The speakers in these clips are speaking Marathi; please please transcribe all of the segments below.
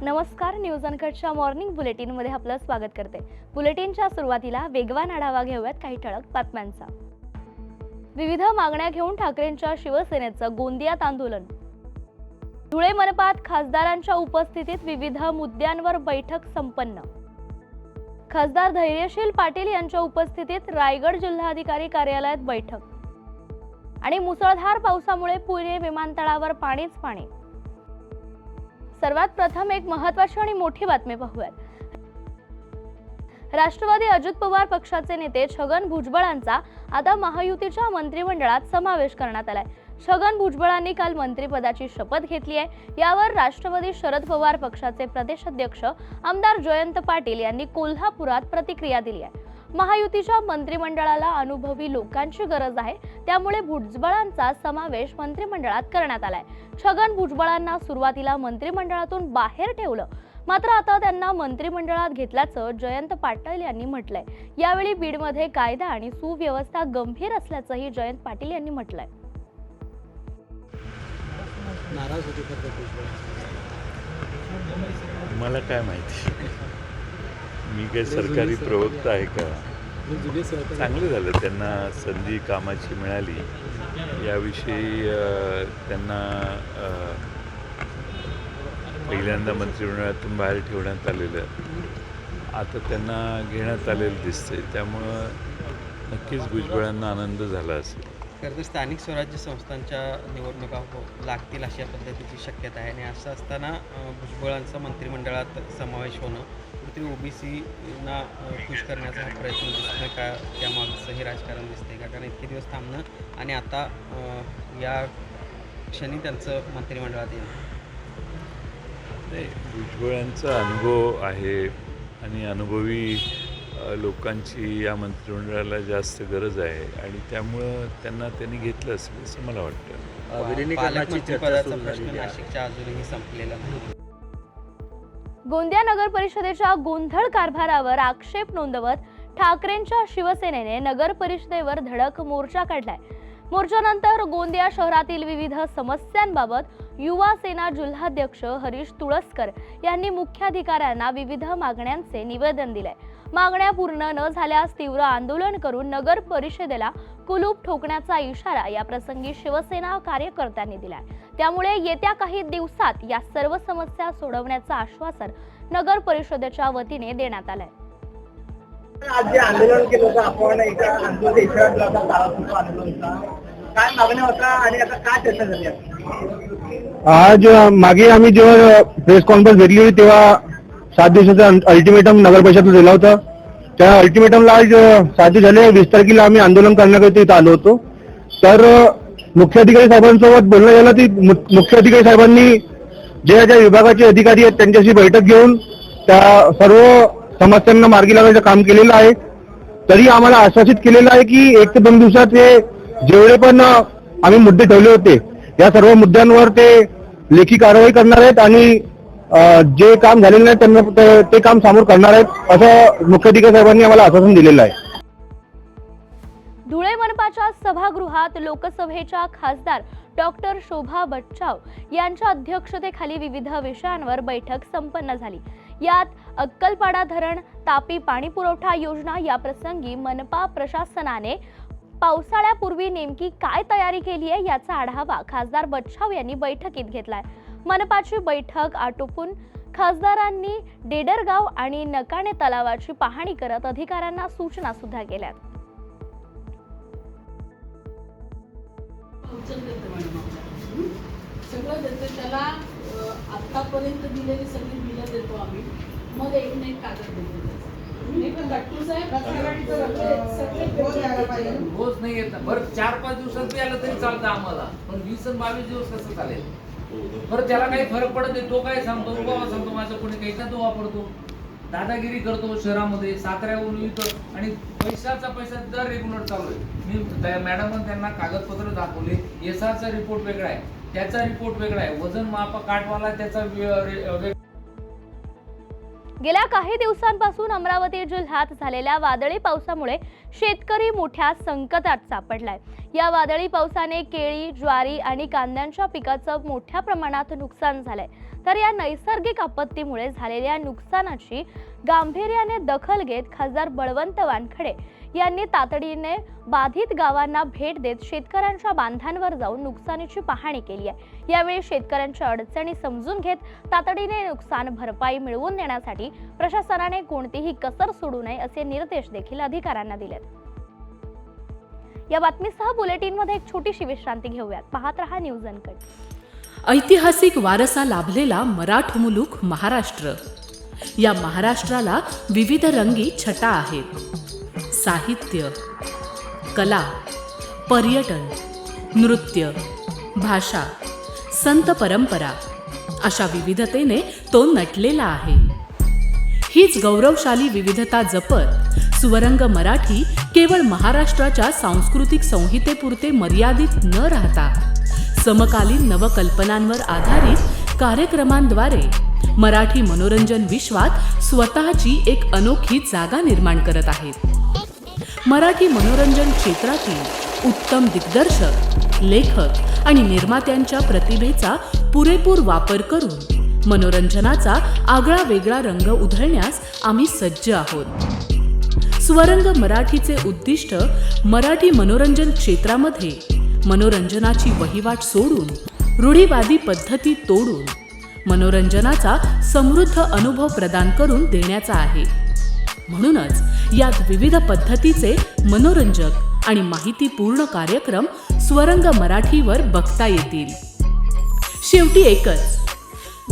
नमस्कार, न्यूज अनकटच्या मॉर्निंग बुलेटिनमध्ये आपलं स्वागत करते। बुलेटिनच्या सुरुवातीला वेगवान आढावा घेऊयात काही ठळक बातम्यांचा। विविध मागण्या घेऊन ठाकरेंच्या शिवसेनेचं गोंदियात आंदोलन। धुळे मनपात खासदारांच्या उपस्थितीत विविध मुद्द्यांवर बैठक संपन्न। खासदार धैर्यशील पाटील यांच्या उपस्थितीत रायगड जिल्हाधिकारी कार्यालयात बैठक। आणि मुसळधार पावसामुळे पुणे विमानतळावर पाणीच पाणी। सर्वात प्रथम एक महत्त्वाची आणि मोठी बातमी पाहूयात। राष्ट्रवादी अजित पवार पक्षाचे नेते छगन भुजबळांचा आता महायुतीच्या मंत्रिमंडळात समावेश करण्यात आलाय। छगन भुजबळांनी काल मंत्रिपदाची शपथ घेतली आहे। यावर राष्ट्रवादी शरद पवार पक्षाचे प्रदेशाध्यक्ष आमदार जयंत पाटील यांनी कोल्हापुरात प्रतिक्रिया दिली आहे। महायुतीच्या मंत्रिमंडळाला अनुभवी लोकांची गरज आहे, त्यामुळे भुजबळांचा समावेश मंत्रिमंडळात करण्यात आलाय। छगन भुजबळांना सुरुवातीला मंत्रिमंडळातून बाहेर ठेवलं, मात्र आता त्यांना मंत्रिमंडळात घेतल्याचं जयंत पाटील यांनी म्हटलंय। यावेळी बीडमध्ये कायदा आणि सुव्यवस्था गंभीर असल्याचंही जयंत पाटील यांनी म्हटलंय। मला काय माहिती, मी काय सरकारी प्रवक्ता आहे का? चांगलं झालं त्यांना संधी कामाची मिळाली, याविषयी त्यांना पहिल्यांदा मंत्रिमंडळातून बाहेर ठेवण्यात आलेलं, आता त्यांना घेण्यात आलेलं दिसतंय, त्यामुळं नक्कीच भुजबळांना आनंद झाला असेल। खरं तर स्थानिक स्वराज्य संस्थांच्या निवडणुका लागतील अशा पद्धतीची शक्यता आहे आणि असं असताना भुजबळांचा मंत्रिमंडळात समावेश होणं कुठेतरी ओबीसीना खुश करण्याचा हा प्रयत्न दिसतोय का? त्यामागचं हे राजकारण दिसतंय का? कारण इतके दिवस थांबणं आणि आता या क्षणी त्यांचं मंत्रिमंडळात येणं। नाही, भुजबळांचा अनुभव आहे आणि अनुभवी लोकांची या मंत्रिमंडळाला जास्त गरज आहे आणि त्यामुळं त्यांनी घेतलं असेल असं मला वाटतं। पालकमंत्रीपदाचा प्रश्न नाशिकच्या अजूनही संपलेला नाही। गोंदिया नगर परिषदेच्या गोंधळ कारभारावर आक्षेप नोंदवत ठाकरेंच्या शिवसेनेने नगर परिषदेवर धडक मोर्चा काढलाय। मोर्चानंतर गोंदिया शहरातील विविध समस्यांबाबत युवा सेना जिल्हाध्यक्ष हरीश तुळसकर यांनी मुख्याधिकाऱ्यांना विविध मागण्यांचे निवेदन दिले। मागण्या पूर्ण न झाल्यास तीव्र आंदोलन करून नगर परिषदेला कुलूप ठोकण्याचा इशारा या प्रसंगी शिवसेना कार्यकर्त्यांनी दिलाय। त्यामुळे येत्या काही दिवसात या सर्व समस्या सोडवण्याचं आश्वासन नगर परिषदेच्या वतीने देण्यात आलंय। आज जे आंदोलन केलं होतं आपण, एका आंदोलन इशारा दिला होता, आंदोलनाचा काय मागण्या होता आणि आता काय चर्चा झाली? आज मागे आम्ही जेव्हा प्रेस कॉन्फरन्स घेतली होती तेव्हा 7 दिवसाचं अल्टिमेटम नगर परिषदेला दिला होता। त्या अल्टिमेटमला आज 7 दिवस झाले, 20 तारखेला आम्ही आंदोलन करण्याकरिता इथं आलो होतो। तर मुख्याधिकारी साहेबांसोबत बोलणं झालं की मुख्याधिकारी साहेबांनी ज्या ज्या विभागाचे अधिकारी आहेत त्यांच्याशी बैठक घेऊन त्या सर्व समस्यांना मार्गी लावण्याचं काम केलेलं आहे। तरी आम्हाला आश्वासित केलेलं आहे की 1 ते 2 दिवसात हे जेवढे पण आम्ही मुद्दे ठेवले होते या सर्व मुद्द्यांवर ते लेखी कारवाई करणार आहेत आणि जे काम झालेलं नाही त्यांना ते काम समोर करणार आहेत असं मुख्याधिकारी साहेबांनी आम्हाला आश्वासन दिलेलं आहे। धुळे मनपाच्या सभागृहात लोकसभेच्या खासदार डॉक्टर शोभा बच्चाव यांच्या अध्यक्षतेखाली विविध विषयांवर बैठक संपन्न झाली। यात अक्कलपाडा धरण, तापी पाणी पुरवठा योजना या प्रसंगी मनपा प्रशासनाने पावसाळ्यापूर्वी नेमकी काय तयारी केली आहे याचा आढावा खासदार बच्चाव यांनी बैठकीत घेतलाय। मनपाची बैठक आटोपून खासदारांनी डेडरगाव आणि नकाणे तलावाची पाहणी करत अधिकाऱ्यांना सूचना सुद्धा केल्या। सगळं देतो त्याला, आतापर्यंत दिलेली सगळी बिलं देतो आम्ही, मग एक कागद देतो। रोज नाही येत, बरं 4-5 दिवसात बी आलं तरी चालतं आम्हाला, पण 20 आणि 22 दिवस कसं चालेल? बरं त्याला काही फरक पडत नाही, तो काय सांगतो, बाबा सांगतो माझं कोणी काही का तो वापरतो, दादागिरी करतो शहरामध्ये, साताऱ्याहून येतो आणि पैसा दर रेग्युलर चालू आहे। मी मॅडम त्यांना कागदपत्र दाखवले, एसआरचा रिपोर्ट वेगळा आहे, त्याचा रिपोर्ट वेगळा आहे, वजन मापा काटवाला त्याचा गेल्या काही दिवसांपासून अमरावती जिल्ह्यात झालेल्या वादळी पावसामुळे शेतकरी मोठ्या संकटात सापडलाय. या वादळी पावसाने केळी, ज्वारी आणि कांद्यांच्या पिकाचं मोठ्या प्रमाणात नुकसान झालंय. तर या नैसर्गिक आपत्तीमुळे झालेल्या नुकसानाची गांभीर्याने दखल घेत खासदार बळवंत वानखडे यांनी तातडीने बाधित गावांना भेट देत शेतकऱ्यांच्या बांधांवर जाऊन नुकसानीची पाहणी केली आहे. यावेळी शेतकऱ्यांच्या अडचणी समजून घेत तातडीने नुकसान भरपाई मिळवून देण्यासाठी प्रशासनाने कोणतीही कसर सोडू नये असे निर्देश देखील अधिकाऱ्यांना दिलेत. या बातमीसह बुलेटिनमध्ये एक छोटीशी विश्रांती घेऊयात. पाहत रहा न्यूज अनकट. ऐतिहासिक वारसा लाभलेला मराठ मुलूक महाराष्ट्र. या महाराष्ट्राला विविध रंगी छटा आहेत. साहित्य, कला, पर्यटन, नृत्य, भाषा, संत परंपरा अशा विविधतेने तो नटलेला आहे. हीच गौरवशाली विविधता जपत सुवरंग मराठी केवळ महाराष्ट्राच्या सांस्कृतिक संहितेपुरते मर्यादित न राहता समकालीन नवकल्पनांवर आधारित कार्यक्रमांद्वारे मराठी मनोरंजन विश्वात स्वतःची एक अनोखी जागा निर्माण करत आहेत. मराठी मनोरंजन क्षेत्रातील उत्तम दिग्दर्शक, लेखक आणि निर्मात्यांच्या प्रतिभेचा पुरेपूर वापर करून मनोरंजनाचा आगळा वेगळा रंग उधळण्यास आम्ही सज्ज आहोत. स्वरंग मराठीचे उद्दिष्ट मराठी मनोरंजन क्षेत्रामध्ये मनोरंजनाची वहिवाट सोडून, रूढीवादी पद्धती तोडून मनोरंजनाचा समृद्ध अनुभव प्रदान करून देण्याचा आहे. म्हणूनच यात विविध पद्धतीचे मनोरंजक आणि माहितीपूर्ण कार्यक्रम स्वरंग मराठीवर बघता येतील. शेवटी एकच,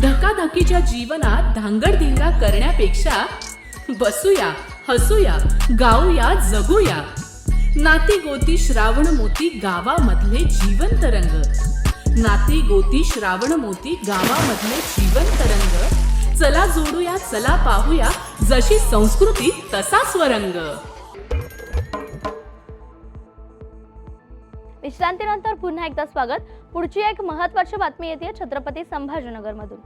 धकाधकीच्या जीवनात धांगडधिंगा करण्यापेक्षा बसूया, हसूया, गाऊया, जगूया. नाती गोती श्रावण मोती गावामधले जिवंत रंग. नाती गोती श्रावण मोती गावामधले जिवंत रंग. चला जोडूया, चला पाहूया, जशी संस्कृती तसा स्वरंग. विश्रांतीनंतर पुन्हा एकदा स्वागत. पुढची एक महत्त्वाची बातमी येते छत्रपती संभाजीनगर मधून.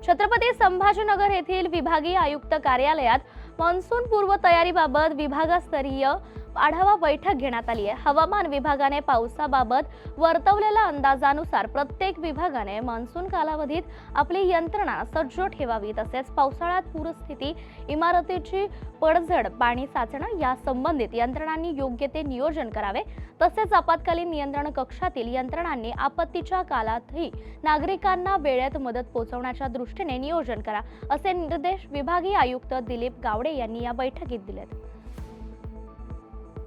छत्रपती संभाजीनगर येथील विभागीय आयुक्त कार्यालयात मान्सून पूर्व तयारीबाबत विभागस्तरीय आढावा बैठक घेण्यात आली आहे. हवामान विभागाने पावसाबाबत वर्तवलेल्या अंदाजानुसार प्रत्येक विभागाने मान्सून कालावधीत आपली यंत्रणा सज्ज ठेवावी. तसेच पावसाळ्यात पूरस्थिती, इमारतीची पडझड, पाणी साचणं या संबंधित यंत्रणांनी योग्य ते नियोजन करावे. तसेच आपत्कालीन नियंत्रण कक्षातील यंत्रणांनी आपत्तीच्या काळातही नागरिकांना वेळेत मदत पोहोचवण्याच्या दृष्टीने नियोजन करा, असे निर्देश विभागीय आयुक्त दिलीप गावडे यांनी या बैठकीत दिलेत.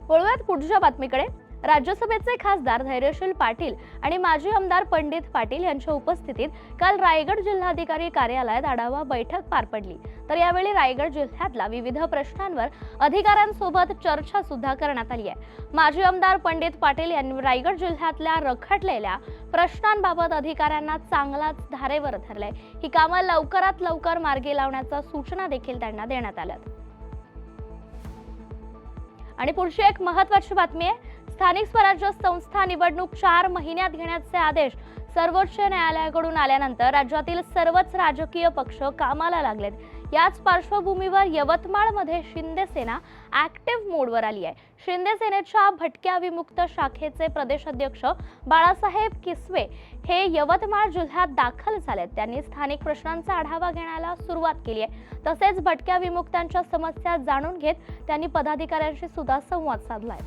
वळूयात पुढच्या बातमीकडे. राज्यसभेचे खासदार धैर्यशील पाटील आणि माजी आमदार पंडित पाटील यांच्या उपस्थितीत काल रायगड जिल्हाधिकारी कार्यालयात आढावा बैठक पार पडली. तर यावेळी रायगड जिल्ह्यातल्या विविध प्रश्नांवर अधिकाऱ्यांसोबत चर्चा सुद्धा करण्यात आली आहे. माजी आमदार पंडित पाटील यांनी रायगड जिल्ह्यातल्या रखडलेल्या प्रश्नांबाबत अधिकाऱ्यांना चांगलाच धारेवर धरलंय. ही कामं लवकरात लवकर मार्गी लावण्याच्या सूचना देखील त्यांना देण्यात आल्या. आणि पुढची एक महत्त्वाची बातमी आहे. स्थानिक स्वराज्य संस्था निवडणूक 4 महिन्यात घेण्याचे आदेश सर्वोच्च न्यायालयाकडून आल्यानंतर राज्यातील सर्वच राजकीय पक्ष कामाला लागलेत. याच पार्श्वभूमीवर यवतमाळमध्ये शिंदे सेना ऍक्टिव्ह मोडवर आली आहे. शिंदे सेनेच्या भटक्या विमुक्त शाखेचे प्रदेशाध्यक्ष बाळासाहेब किसवे हे यवतमाळ जिल्ह्यात दाखल झालेत. त्यांनी स्थानिक प्रश्नांचा आढावा घेण्याला सुरुवात केली आहे. तसेच भटक्या विमुक्तांच्या समस्या जाणून घेत त्यांनी पदाधिकाऱ्यांशी सुद्धा संवाद साधलाय.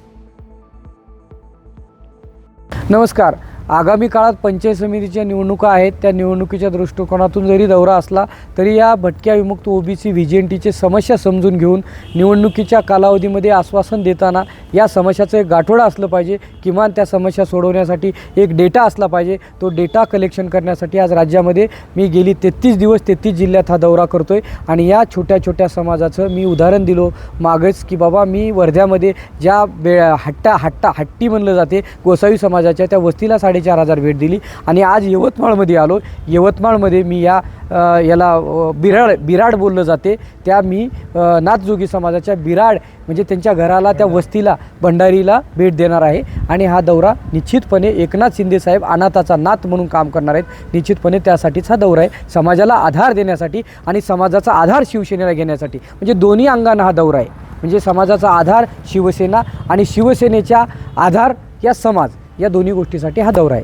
नमस्कार. आगामी काळात पंचायत समितीच्या निवडणुका आहेत. त्या निवडणुकीच्या दृष्टिकोनातून जरी दौरा असला तरी या भटक्या विमुक्त ओबीसी व्हीजेएनटीचे समस्या समजून घेऊन निवडणुकीच्या कालावधीमध्ये आश्वासन देताना या समस्याचं एक गाठोडा असलं पाहिजे. किमान त्या समस्या सोडवण्यासाठी एक डेटा असला पाहिजे. तो डेटा कलेक्शन करण्यासाठी आज राज्यामध्ये मी गेली 33 दिवस 33 जिल्ह्यात हा दौरा करतो आहे. आणि या छोट्या छोट्या समाजाचं मी उदाहरण दिलो मागच की बाबा मी वर्ध्यामध्ये ज्या हट्टी म्हणलं जाते गोसावी समाजाच्या त्या वस्तीला 4,500 भेट दिली. आणि आज यवतमाळमध्ये आलो. यवतमाळमध्ये मी याला बिराड बोललं जाते, त्या मी नाथजोगी समाजाच्या बिराड म्हणजे त्यांच्या घराला, त्या वस्तीला, भंडारीला भेट देणार आहे. आणि हा दौरा निश्चितपणे एकनाथ शिंदे साहेब अनाथाचा नाथ म्हणून काम करणार आहेत. निश्चितपणे त्यासाठीच हा दौरा आहे, समाजाला आधार देण्यासाठी आणि समाजाचा आधार शिवसेनेला घेण्यासाठी. म्हणजे दोन्ही अंगानं हा दौरा आहे. म्हणजे समाजाचा आधार शिवसेना आणि शिवसेनेच्या आधार या समाज, या दोन्ही गोष्टीसाठी हा दौरा आहे.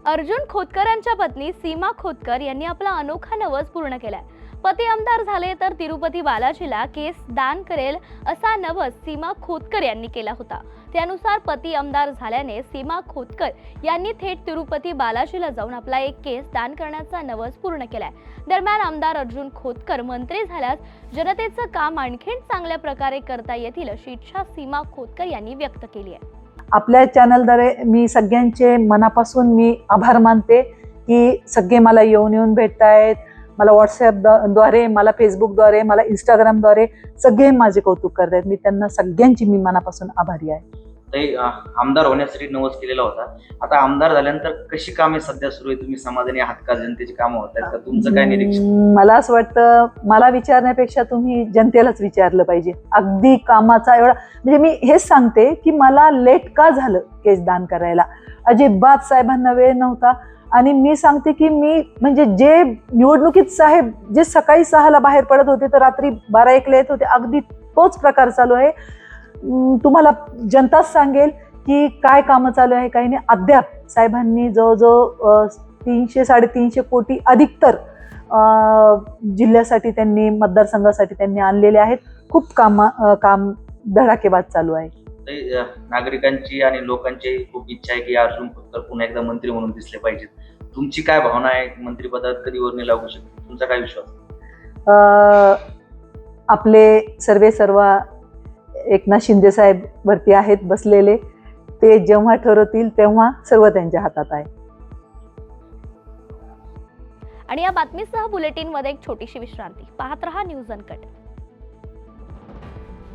अर्जुन खोतकर यांच्या पत्नी सीमा खोतकर यांनी आपला अनोखा नवस पूर्ण केलाय. पती आमदार झाले तर तिरुपती बालाजीला केस दान करेल असा नवस सीमा खोतकर यांनी केला होता. त्यानुसार पती आमदार झाल्याने सीमा खोतकर यांनी थेट तिरुपती बालाजीला जाऊन आपला एक केस दान करण्याचा नवस पूर्ण केलाय. दरम्यान आमदार अर्जुन खोतकर मंत्री झाल्यास जनतेचं काम आणखीन चांगल्या प्रकारे करता येतील अशी इच्छा सीमा खोतकर यांनी व्यक्त केली आहे. आपल्या चॅनलद्वारे मी सगळ्यांचे मनापासून मी आभार मानते की सगळे मला येऊन भेटतायत. मला व्हॉट्सॲपद्वारे, मला फेसबुकद्वारे, मला इंस्टाग्रामद्वारे सगळे माझे कौतुक करतायत. मी त्यांना सगळ्यांची मी मनापासून आभारी आहे. आमदार होण्यासाठी नवस केलेला होता. आता आमदार झाल्यानंतर कशी कामे सध्या सुरू आहे? तुम्ही समाधानी आहात का? जनतेची कामं होत आहेत का? तुमचं काय निरीक्षण? मला असं वाटतं, मला विचारण्यापेक्षा तुम्ही जनतेलाच विचारलं पाहिजे. अगदी कामाचा एवढा, म्हणजे मी हेच सांगते की मला लेट का झालं केस दान करायला. अजिबात साहेबांना वेळ नव्हता. आणि मी सांगते की मी म्हणजे जे निवडणुकीत साहेब जे सकाळी 6ला बाहेर पडत होते तर रात्री 12-1ला येत होते, अगदी तोच प्रकार चालू आहे. तुम्हाला जनताच सांगेल की काय कामं चालू आहे काही नाही. अद्याप साहेबांनी जवळजवळ 300-350 कोटी अधिकतर जिल्ह्यासाठी त्यांनी, मतदारसंघासाठी त्यांनी आणलेले आहेत. खूप काम धडाकेबाज चालू आहे. नागरिकांची आणि लोकांची खूप इच्छा आहे की अर्जुन खोतकर पुन्हा एकदा मंत्री म्हणून दिसले पाहिजेत. तुमची काय भावना आहे? मंत्रिपदात कधी वर्णी लागू शकते? तुमचा काय विश्वास? आपले सर्व एकनाथ शिंदे साहेब वरती आहेत बसलेले. ते जेव्हा ठरवतील तेव्हा सर्व त्यांच्या हातात आहे. आणि या बातमीसह बुलेटिनमध्ये एक छोटीशी विश्रांती. पाहत रहा न्यूज अनकट.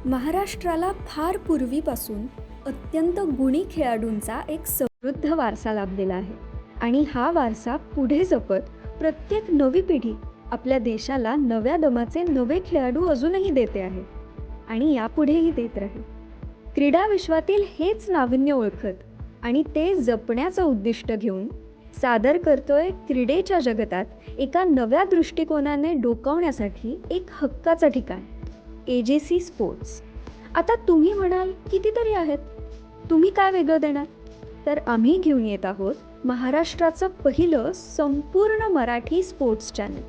महाराष्ट्राला फार पूर्वीपासून अत्यंत गुणी खेळाडूंचा एक समृद्ध वारसा लाभलेला आहे. आणि हा वारसा पुढे जपत प्रत्येक नवी पिढी आपल्या देशाला नव्या दमाचे नवे खेळाडू अजूनही देते आहे आणि यापुढेही देत राहील. क्रीडा विश्वातील हेच नाविन्य ओळखत आणि ते जपण्याचं उद्दिष्ट घेऊन सादर करतोय क्रीडेच्या जगतात एका नव्या दृष्टिकोनाने डोकावण्यासाठी एक हक्काचं ठिकाण, AJC स्पोर्ट्स. आता तुम्ही म्हणाल कितीतरी आहेत, तुम्ही काय वेगळं देणार? तर आम्ही घेऊन येत आहोत महाराष्ट्राचं पहिलं संपूर्ण मराठी स्पोर्ट्स चॅनल.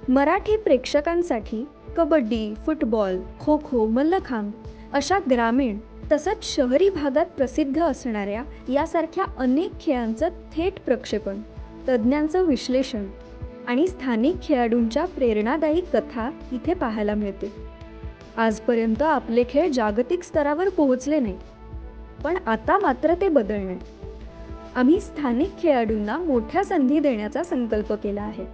मराठी प्रेक्षकांसाठी कबड्डी, फुटबॉल, खो खो, मल्लखांब अशा ग्रामीण तसंच शहरी भागात प्रसिद्ध असणाऱ्या यासारख्या अनेक खेळांचं थेट प्रक्षेपण, तज्ज्ञांचं विश्लेषण आणि स्थानिक खेळाडूंच्या प्रेरणादायी कथा इथे पाहायला मिळते. आजपर्यंत आपले खेळ जागतिक स्तरावर पोहोचले नाही, पण आता मात्र ते बदलणे. आम्ही स्थानिक खेळाडूंना मोठ्या संधी देण्याचा संकल्प केला आहे.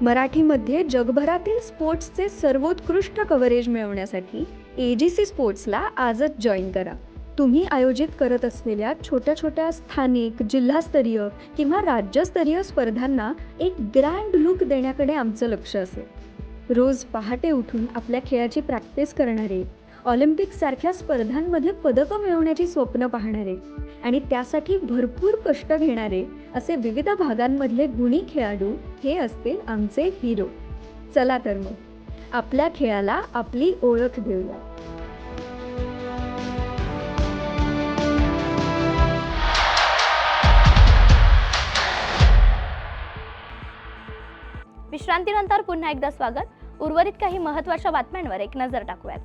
मराठीमध्ये जगभरातील स्पोर्ट्सचे सर्वोत्कृष्ट कव्हरेज मिळवण्यासाठी AJC स्पोर्ट्सला आजच जॉईन करा. तुम्ही आयोजित करत असलेल्या छोट्या छोट्या स्थानिक, जिल्हास्तरीय किंवा राज्यस्तरीय स्पर्धांना एक ग्रँड लुक देण्याकडे आमचं लक्ष असेल. रोज पहाटे उठून आपल्या खेळाची प्रॅक्टिस करणारे, ऑलिम्पिकसारख्या स्पर्धांमध्ये पदकं मिळवण्याची स्वप्न पाहणारे आणि त्यासाठी भरपूर कष्ट घेणारे असे विविध भागांमधले गुणी खेळाडू हे असतील आमचे हिरो. चला तर मग आपल्या खेळाला आपली ओळख देऊया. विश्रांतीनंतर पुन्हा एकदा स्वागत. उर्वरित काही महत्त्वाच्या बातम्यांवर एक नजर टाकूयात.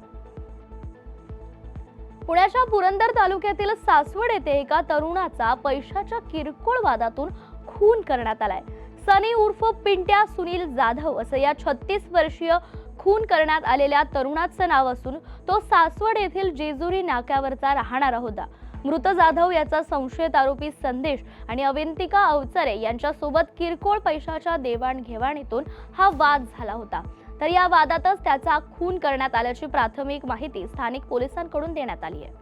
पुण्याच्या पुरंदर तालुक्यातील सासवड येथे एका तरुणाचा पैशाच्या किरकोळ वादातून खून करण्यात आलाय. सनी उर्फ पिंट्या सुनील जाधव असं या 36 वर्षीय खून करण्यात आलेल्या तरुणाचं नाव असून तो सासवड येथील जेजुरी नाक्यावरचा राहणारा होता. मृत जाधव याचा संशयित आरोपी संदेश आणि अवंतिका अवचरे यांच्यासोबत किरकोळ पैशाच्या देवाणघेवाणीतून हा वाद झाला होता. तर या वादातच त्याचा खून करण्यात आल्याची प्राथमिक माहिती स्थानिक पोलिसांकडून देण्यात आली आहे.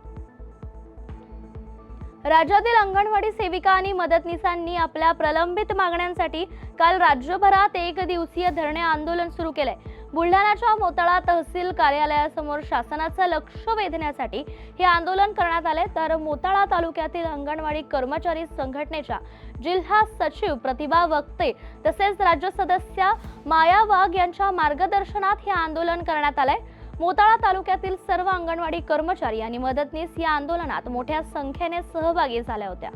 राज्यातील अंगणवाडी सेविका आणि मदतनीसांनी आपल्या प्रलंबित मागण्यांसाठी काल राज्यभरात एक दिवसीय धरणे आंदोलन सुरू केलंय. बुलढाण्याच्या मोताळा तहसील कार्यालयासमोर शासनाचं लक्ष वेधण्यासाठी हे आंदोलन करण्यात आले. तर मोताळा तालुक्यातील अंगणवाडी कर्मचारी संघटनेच्या जिल्हा सचिव प्रतिभा वक्ते तसेच राज्य सदस्या माया वाघ यांच्या मार्गदर्शनात हे आंदोलन करण्यात आलंय. मोताळा तालुक्यातील सर्व अंगणवाडी कर्मचारी आणि मदतनीस या आंदोलनात मोठ्या संख्येने सहभागी झाल्या होत्या.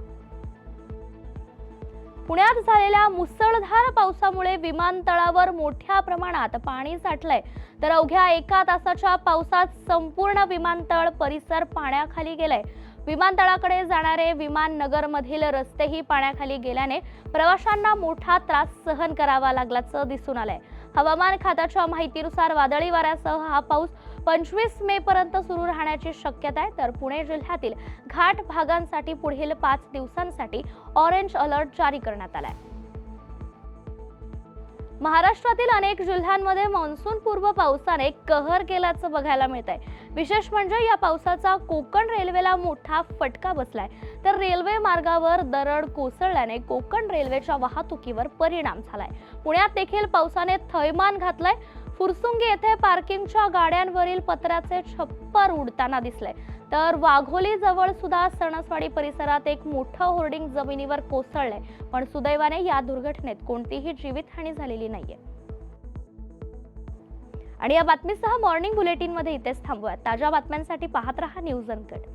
पुण्यात झालेल्या मुसळधार पावसामुळे विमानतळावर मोठ्या प्रमाणात पाणी साठलंय. तर अवघ्या 1 तासाच्या पावसात संपूर्ण विमानतळ परिसर पाण्याखाली गेलाय. विमानतळाकडे जाणारे विमान नगरमधील रस्तेही पाण्याखाली गेल्याने प्रवाशांना मोठा त्रास सहन करावा लागल्याचं दिसून आलंय. हवामान खात्याच्या माहितीनुसार वादळी वाऱ्यासह हा पाऊस 25 मे पर्यंत सुरू राहण्याची शक्यता आहे. तर पुणे जिल्ह्यातील घाट भागांसाठी पुढील 5 दिवसांसाठी ऑरेंज अलर्ट जारी करण्यात आलाय. महाराष्ट्रातील अनेक जिल्ह्यांमध्ये मान्सून पूर्व पावसाने कहर केल्याचं बघायला मिळत आहे. विशेष म्हणजे या पावसाचा कोकण रेल्वेला मोठा फटका बसलाय. तर रेल्वे मार्गावर दरड कोसळल्याने कोकण रेल्वेच्या वाहतुकीवर परिणाम झालाय. पुण्यात देखील पावसाने थैमान घातलंय. फुरसुंगी येथे पार्किंगच्या गाड्यांवरील पत्र्याचे छप्पर उडताना दिसले. तर वाघोली जवळ सुद्धा सणसवाडी परिसरात एक मोठं होर्डिंग जमिनीवर कोसळले. पण सुदैवाने या दुर्घटनेत कोणतीही जीवितहानी झालेली नाहीये. आणि या बातमीसह मॉर्निंग बुलेटिन मध्ये इथेच थांबूया. ताज्या बातम्यांसाठी पाहत रहा न्यूज अनकट.